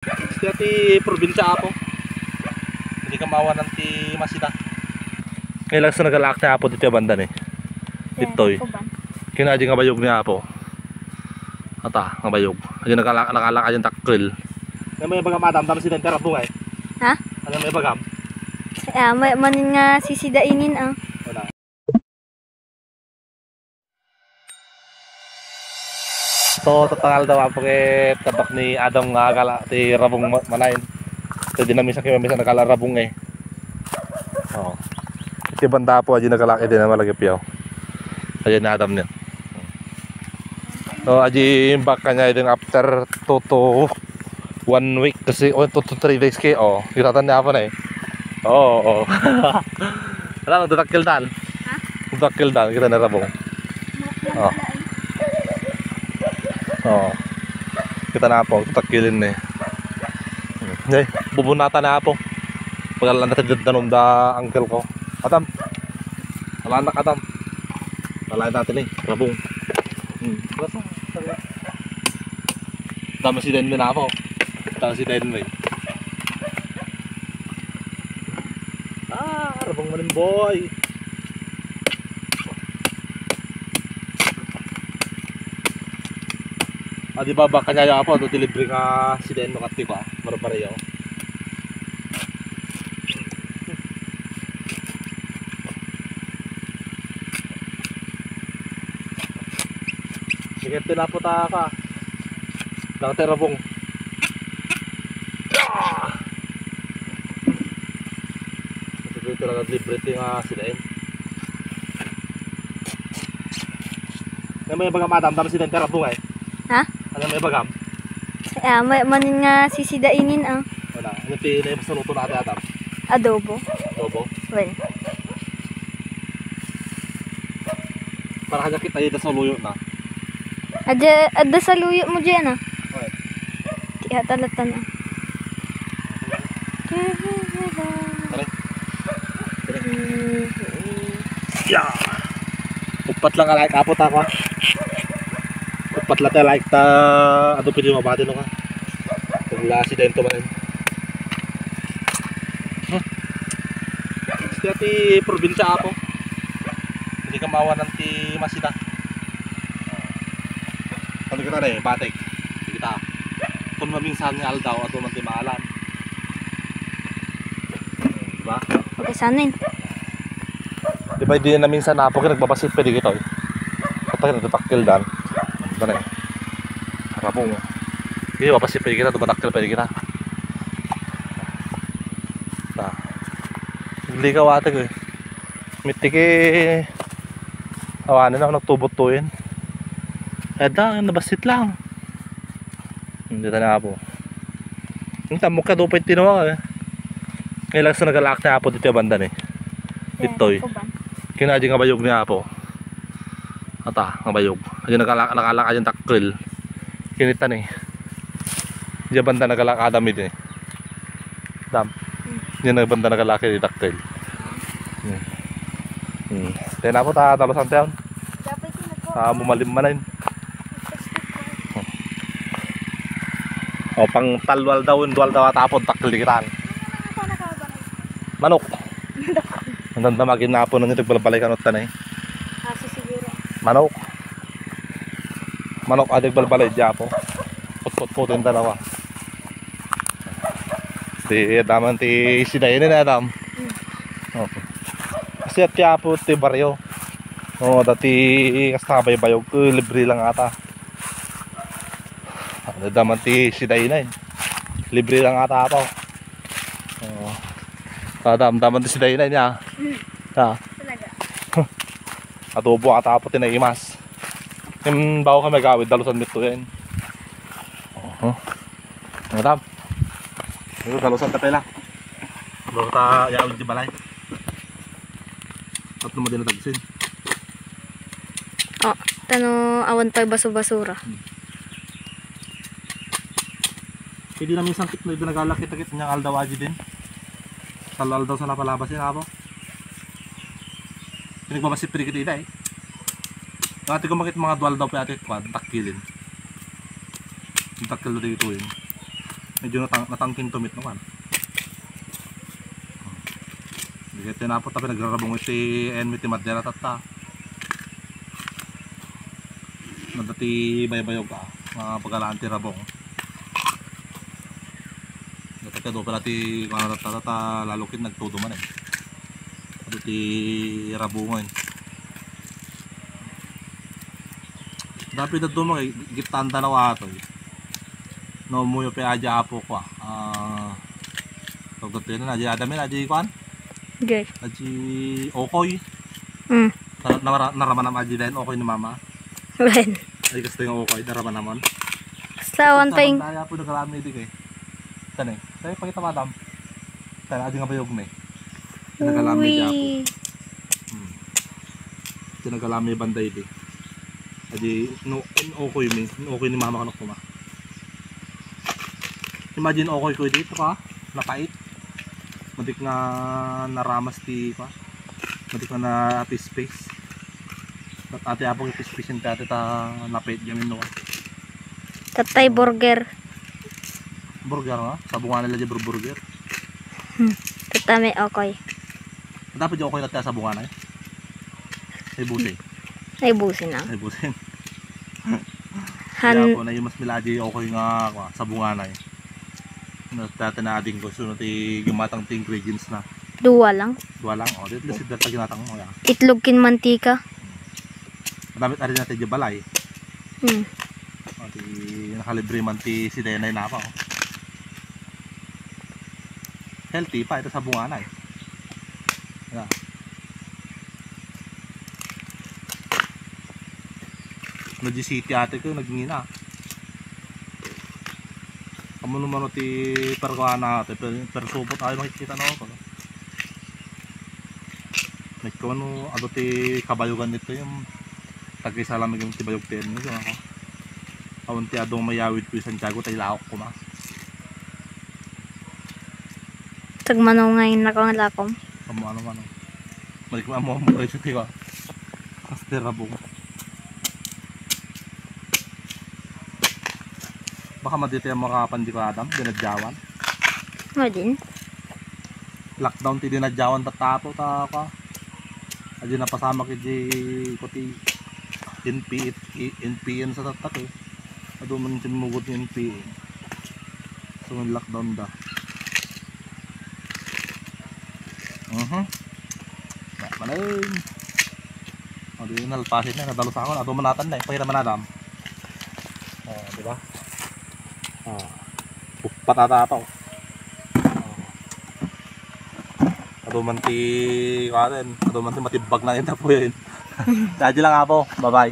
Kaya ti probinsya ako. Hindi ka mawanan ti masita. Ngayon lang sa nagalak na apo dito yung bandan eh. Dito eh. Kinadya nga bayog niya apo. Ata, nga bayog. Ayun nakalak ayun takril. Ano may bagam adam, dami si Dente Rabong eh. Ha? Ano may bagam? May manin nga sisidainin ah. Wala. So, tatangal daw ako kay tabak ni Adam nga kala ti Rabong manayin. So, di namin sa kimamisa nakalarabong eh. Oo. Iti banda po, aji nakalaki din na malagip yaw. Ayan na Adam niya. So, aji imbak kanya din after 2 to 1 week kasi 2 to 3 days kay oh. Kiratan niya ako na eh. Oo. Wala, nagtatakil dan. Ha? Nagtatakil dan, kita na Rabong. Oo. Oo. Kita na po, takilin eh. Ngay, bubunatan na po. Pagkalan natin danom da uncle ko. Atam. Alanak Atam. Alayan natin eh, Rabong. Dami si Denme na po. Dami si Denme. Rabong manin boy. Di ba ba kanya ako to delivery ka si Den makati ko barbareyo. Sige tinapot ka. Dati Rabong. Ito talaga delivery nga si Den. May bagam adam dami si Den Rabong eh. Ha? Ano may bagam? May manin nga sisidainin ah. Wala. Ano pinay mas naluto natin Adam? Adobo. Adobo? Well. Para kanya kita yun sa luyo na. Adda sa luyo mo dyan ah. Okay. Kaya talatan ah. Tara. Yeah. Upat lang alay kapot ako. Upat lang like ta ano pwede mabati no ka. Wala si Dento man. Kaya ti probinsya ako. Hindi ka mawanan ti masita. Ano kita na eh, batik. Hindi kita. Kung maminsan nga aldaw at man ti maalan. Diba? Okay, sanin. Diba hindi na minsan na po nagbabasit pwede kita eh. Kapag nagtatakil dan. Ito na eh. Rabong. Hindi babasit pwede kita, tumatakil pwede kita. Hindi ka watag eh. Mitik eh. Awanin ako nagtubot to yun. Eda, nabasit lang. Hindi na po. Ang tamok ka doon pa yung tinawa eh. Ngayon lang sa nagalak na apo dito yung bandan eh. Dito eh. Kinadya nga bayog niya apo. Ata, nga bayog. Ayun nakalak yung takril. Kinitan eh. Diyan banda nagalak adamid eh. Dam. Diyan na banda nagalak yung takril. Kaya na po talos ang taon. Mumalim man na yun. O pang talwal daw at apon takril dikitaan. Manok. Ang damagin na po nung nagbalbalay kanot tanay. Manok. Manok adig balbalay dya po. Put-put yung dalawa. Di daman ti sidayin na Adam. Okay. Kasi at kaya po ti baryo. O dati kasabay bayog libre lang ata. Daman ti sidayin na yun. Libre lang ata po. Daman ti sidayin na yun ya. Ha. Adobo at apo tinaimas. Yung bago kami gawid dalusan mito yan. Madam. Ito dalusan tapela. Bago ta yaon di balay. At mo din natagsin. Oh, tano awan pa baso-basura. Hindi na minsan tikno ibig nagalakit-akit niyang aldaw aji din. Talal daw sa napalabas yun apo. Pinagbabasit pili kita eh. Ate ko makit mga dual daw pa ate kwan, takilin. Yung takil na dito yun. Medyo natangking tumit naman. Hindi kayo tinapot tapi nagrarabong si Enmi ti Madera tata. Nadati baybayog ka. Mga pagalaan ti rabong. Nataka do pala ti mga tata lalukin nagtudo man eh. Nadati rabungan. Dapat na doon mga gitanda na wato eh. No mo yung aja apo ko tawag dito na aja adamin aja ikuan Good. aji okoy naraman naman aja din okoy ni mama When? ay gusto yung okoy naraman naman Sa one time. kaya po nagalami di kay tani tayo pakita madam tayo aja nga bayog ni nagalami di ako tinagalami banday di aji no okoy ni mama ko kuma. Imagine okay ko dito ka, napait. Madik na naramas ti ka. Madik na ati space. At ati apong iti space yung ati ta napait yamin no. Tatay burger. Burger nga, sabungan nila dyan burger. Tatami okay. Dapat dyan okay natin sa sabungan ay. Ay busi. Ay busin ang. Ay busin. Han. Kaya po na yung mas milaji okay nga sabungan ay. Dati na ading gusto natin gumatang ti ingredients na. Dua lang. Dua lang, o dito si dati ginatang mo yan. Itlog kin mantika. Madamit na rin natin yung balay. Hmm. O di nakalibre man ti si Denay na pa. Oh. Healthy pa ito sa bunga na eh. Yan. Nag-city ate ko nagingina. Kamu naman ti perkuhan natin pero supot tayo makikita na ako. May ko ano ti kabayugan nito yung tag-isa lamig yung tibayog tin nito ako. Awan ti adong mayawid ko sa Santiago tayo laok ko ma. Tagmanaw ngayon na kong lakom. Kamu ano. Balik mo mo presyo ti ko. Kasterabong. Baka madito yung mga pandi ko Adam, dinadyawan. Mo din. Lockdown ti dinadyawan tatapo ta ka. Adi napasama ki di kuti NPN sa tatak eh. Ado man tinmugod ni NPN. So lockdown da. Maling. Ado yun nalpasin na nadalo sa ako. Ado manatan na eh. Pahiraman na Adam. Di ba? Patatapaw. Aduman ti matibag na yun na po yun. Dadyo lang ako. Bye bye.